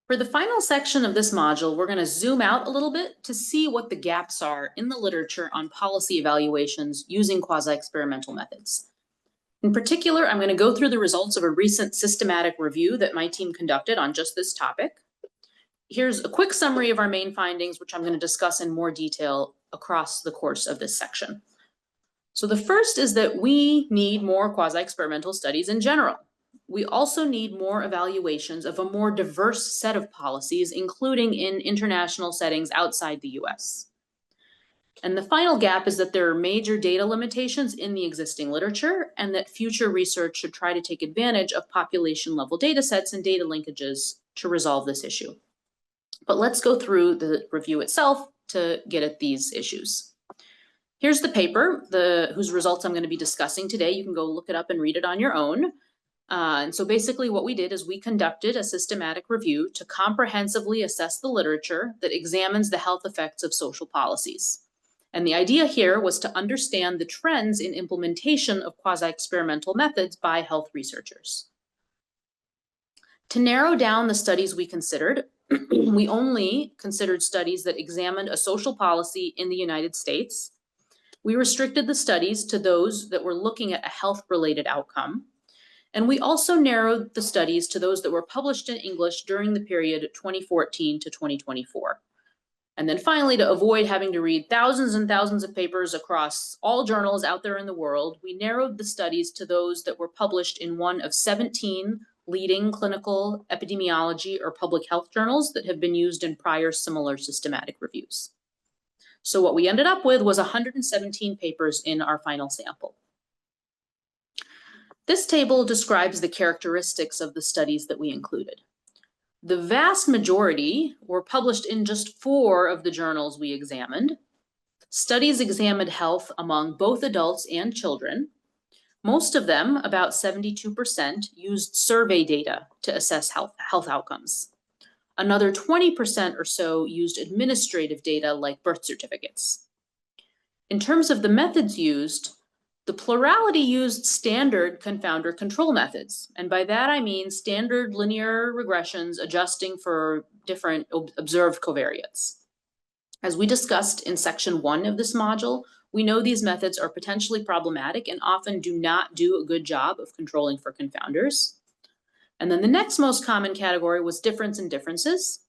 For the final section of this module, we're going to zoom out a little bit to see what the gaps are in the literature on policy evaluations using quasi-experimental methods. In particular, I'm going to go through the results of a recent systematic review that my team conducted on just this topic. Here's a quick summary of our main findings, which I'm going to discuss in more detail across the course of this section. So the first is that we need more quasi-experimental studies in general. We also need more evaluations of a more diverse set of policies, including in international settings outside the US. And the final gap is that there are major data limitations in the existing literature, and that future research should try to take advantage of population-level data sets and data linkages to resolve this issue. But let's go through the review itself to get at these issues. Here's the paper, whose results I'm going to be discussing today. You can go look it up and read it on your own. And so basically what we did is we conducted a systematic review to comprehensively assess the literature that examines the health effects of social policies. And the idea here was to understand the trends in implementation of quasi-experimental methods by health researchers. To narrow down the studies we considered, we only considered studies that examined a social policy in the United States. We restricted the studies to those that were looking at a health-related outcome. And we also narrowed the studies to those that were published in English during the period 2014 to 2024. And then finally, to avoid having to read thousands and thousands of papers across all journals out there in the world, we narrowed the studies to those that were published in one of 17 leading clinical epidemiology or public health journals that have been used in prior similar systematic reviews. So what we ended up with was 117 papers in our final sample. This table describes the characteristics of the studies that we included. The vast majority were published in just 4 of the journals we examined. Studies examined health among both adults and children. Most of them, about 72%, used survey data to assess health outcomes. Another 20% or so used administrative data like birth certificates. In terms of the methods used, the plurality used standard confounder control methods. And by that I mean standard linear regressions adjusting for different observed covariates. As we discussed in section 1 of this module, we know these methods are potentially problematic and often do not do a good job of controlling for confounders. And then the next most common category was difference in differences,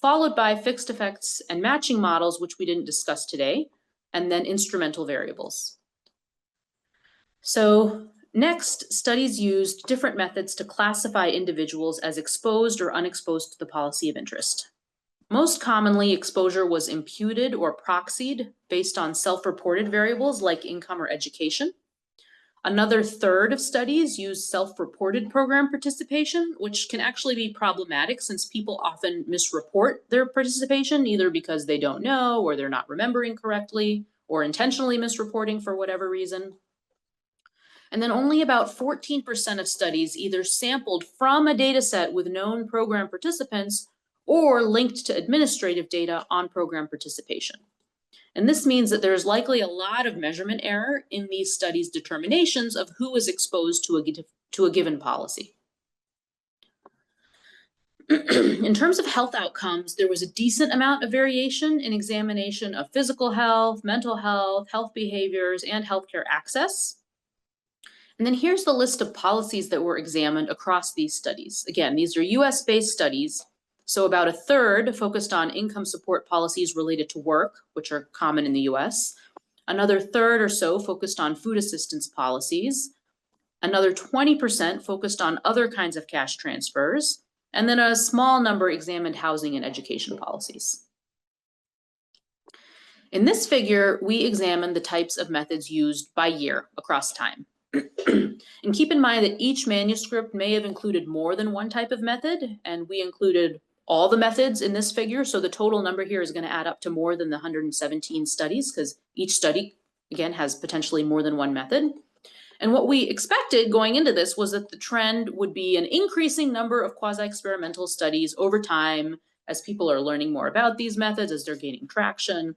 followed by fixed effects and matching models, which we didn't discuss today, and then instrumental variables. So next, studies used different methods to classify individuals as exposed or unexposed to the policy of interest. Most commonly, exposure was imputed or proxied based on self-reported variables like income or education. Another third of studies used self-reported program participation, which can actually be problematic since people often misreport their participation, either because they don't know or they're not remembering correctly or intentionally misreporting for whatever reason. And then only about 14% of studies either sampled from a data set with known program participants or linked to administrative data on program participation. And this means that there's likely a lot of measurement error in these studies' determinations of who is exposed to a given policy. In terms of health outcomes, there was a decent amount of variation in examination of physical health, mental health, health behaviors, and healthcare access. And then here's the list of policies that were examined across these studies. Again, these are US-based studies. So about a third focused on income support policies related to work, which are common in the US. Another third or so focused on food assistance policies. Another 20% focused on other kinds of cash transfers. And then a small number examined housing and education policies. In this figure, we examined the types of methods used by year across time. And keep in mind that each manuscript may have included more than one type of method, and we included all the methods in this figure. So the total number here is going to add up to more than the 117 studies because each study, again, has potentially more than one method. And what we expected going into this was that the trend would be an increasing number of quasi-experimental studies over time as people are learning more about these methods, as they're gaining traction.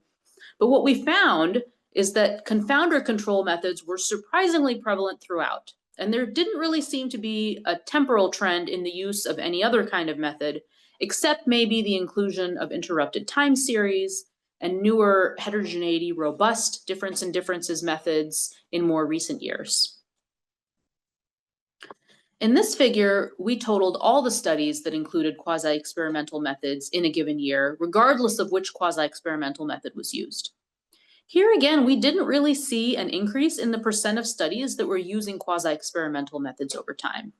But what we found is that confounder control methods were surprisingly prevalent throughout. And there didn't really seem to be a temporal trend in the use of any other kind of method, except maybe the inclusion of interrupted time series and newer heterogeneity robust difference in differences methods in more recent years. In this figure, we totaled all the studies that included quasi-experimental methods in a given year, regardless of which quasi-experimental method was used. Here again, we didn't really see an increase in the percent of studies that were using quasi-experimental methods over time.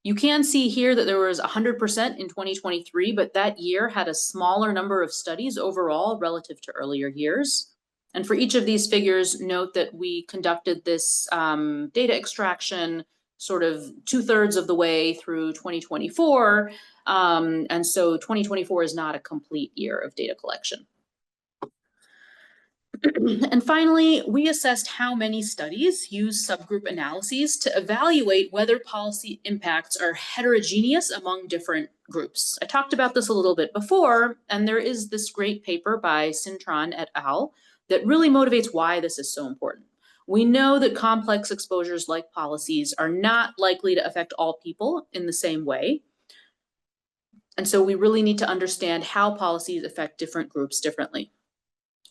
You can see here that there was 100% in 2023, but that year had a smaller number of studies overall relative to earlier years. And for each of these figures, note that we conducted this data extraction sort of 2/3 of the way through 2024. And so 2024 is not a complete year of data collection. And finally, we assessed how many studies use subgroup analyses to evaluate whether policy impacts are heterogeneous among different groups. I talked about this a little bit before, and there is this great paper by Cintron et al. That really motivates why this is so important. We know that complex exposures like policies are not likely to affect all people in the same way. And so we really need to understand how policies affect different groups differently.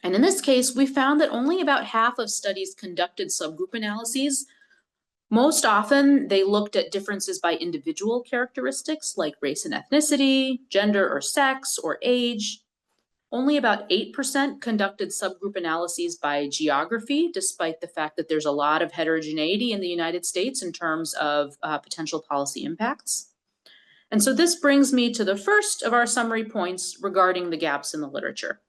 And in this case, we found that only about half of studies conducted subgroup analyses. Most often, they looked at differences by individual characteristics like race and ethnicity, gender or sex, or age. Only about 8% conducted subgroup analyses by geography, despite the fact that there's a lot of heterogeneity in the United States in terms of potential policy impacts. And so this brings me to the first of our summary points regarding the gaps in the literature.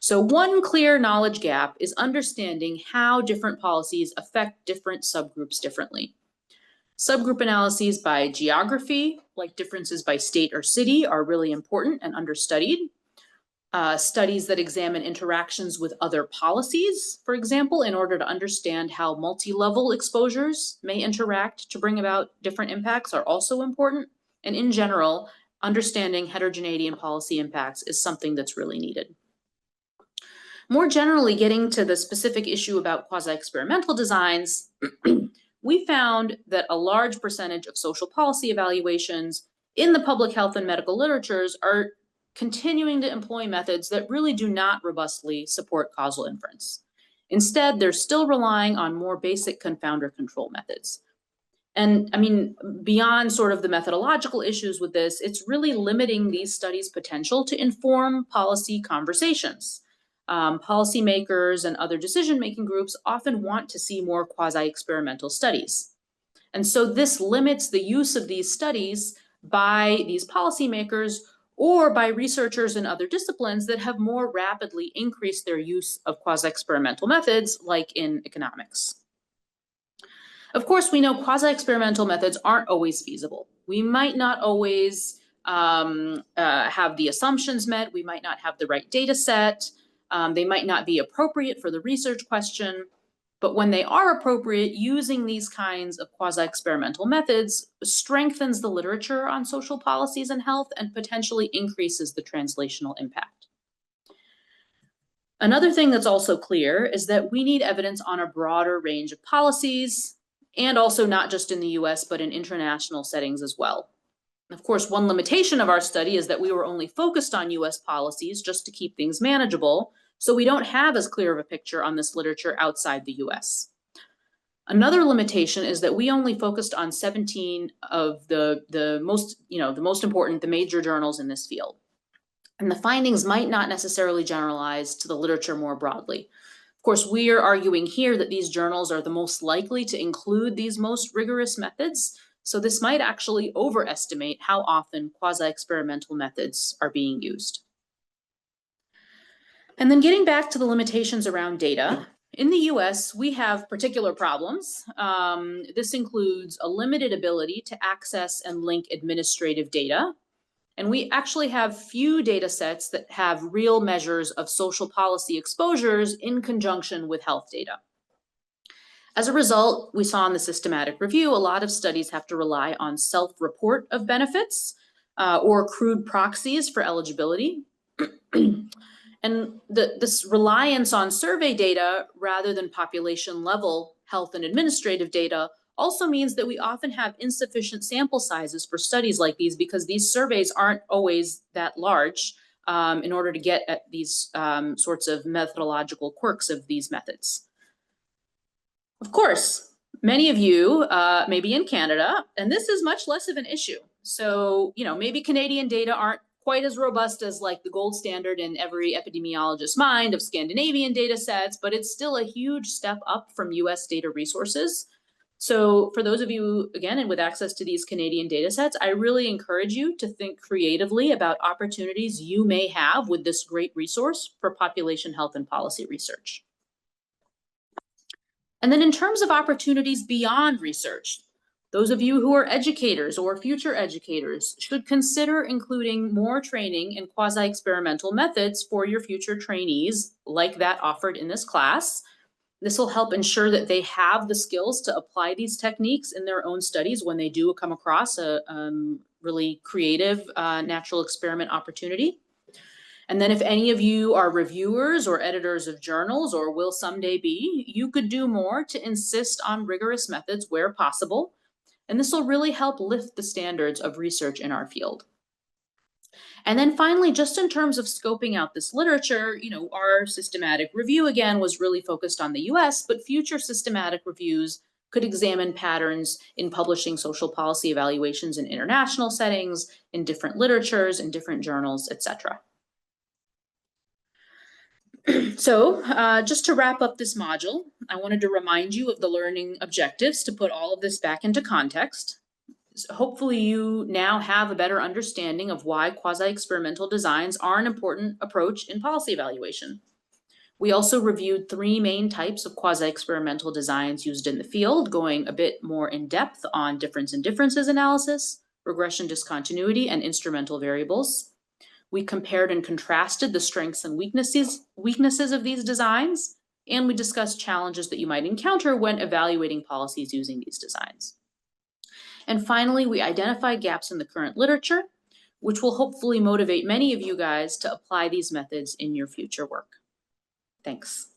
So one clear knowledge gap is understanding how different policies affect different subgroups differently. Subgroup analyses by geography, like differences by state or city, are really important and understudied. Studies that examine interactions with other policies, for example, in order to understand how multi-level exposures may interact to bring about different impacts, are also important. And in general, understanding heterogeneity in policy impacts is something that's really needed. More generally, getting to the specific issue about quasi-experimental designs, we found that a large percentage of social policy evaluations in the public health and medical literatures are continuing to employ methods that really do not robustly support causal inference. Instead, they're still relying on more basic confounder control methods. And I mean, beyond sort of the methodological issues with this, it's really limiting these studies' potential to inform policy conversations. Policymakers and other decision-making groups often want to see more quasi-experimental studies. And so this limits the use of these studies by these policymakers or by researchers in other disciplines that have more rapidly increased their use of quasi-experimental methods, like in economics. Of course, we know quasi-experimental methods aren't always feasible. We might not always have the assumptions met. We might not have the right data set. They might not be appropriate for the research question. But when they are appropriate, using these kinds of quasi-experimental methods strengthens the literature on social policies and health and potentially increases the translational impact. Another thing that's also clear is that we need evidence on a broader range of policies, and also not just in the US, but in international settings as well. Of course, one limitation of our study is that we were only focused on US policies just to keep things manageable, so we don't have as clear of a picture on this literature outside the US. Another limitation is that we only focused on 17 of the most important, the major journals in this field. And the findings might not necessarily generalize to the literature more broadly. Of course, we are arguing here that these journals are the most likely to include these most rigorous methods, so this might actually overestimate how often quasi-experimental methods are being used. And then getting back to the limitations around data, in the US, we have particular problems. This includes a limited ability to access and link administrative data. And we actually have few data sets that have real measures of social policy exposures in conjunction with health data. As a result, we saw in the systematic review, a lot of studies have to rely on self-report of benefits or crude proxies for eligibility. And this reliance on survey data rather than population level health and administrative data also means that we often have insufficient sample sizes for studies like these because these surveys aren't always that large in order to get at these sorts of methodological quirks of these methods. Of course, many of you may be in Canada, and this is much less of an issue. So, maybe Canadian data aren't quite as robust as like the gold standard in every epidemiologist's mind of Scandinavian data sets, but it's still a huge step up from US data resources. So for those of you, again, and with access to these Canadian data sets, I really encourage you to think creatively about opportunities you may have with this great resource for population health and policy research. And then in terms of opportunities beyond research, those of you who are educators or future educators should consider including more training in quasi-experimental methods for your future trainees, like that offered in this class. This will help ensure that they have the skills to apply these techniques in their own studies when they do come across a really creative natural experiment opportunity. And then if any of you are reviewers or editors of journals or will someday be, you could do more to insist on rigorous methods where possible. And this will really help lift the standards of research in our field. And then finally, just in terms of scoping out this literature, our systematic review again was really focused on the US, but future systematic reviews could examine patterns in publishing social policy evaluations in international settings, in different literatures, in different journals, etc. So just to wrap up this module, I wanted to remind you of the learning objectives to put all of this back into context. So hopefully you now have a better understanding of why quasi-experimental designs are an important approach in policy evaluation. We also reviewed 3 main types of quasi-experimental designs used in the field, going a bit more in depth on difference in differences analysis, regression discontinuity, and instrumental variables. We compared and contrasted the strengths and weaknesses of these designs, and we discussed challenges that you might encounter when evaluating policies using these designs. And finally, we identified gaps in the current literature, which will hopefully motivate many of you guys to apply these methods in your future work. Thanks.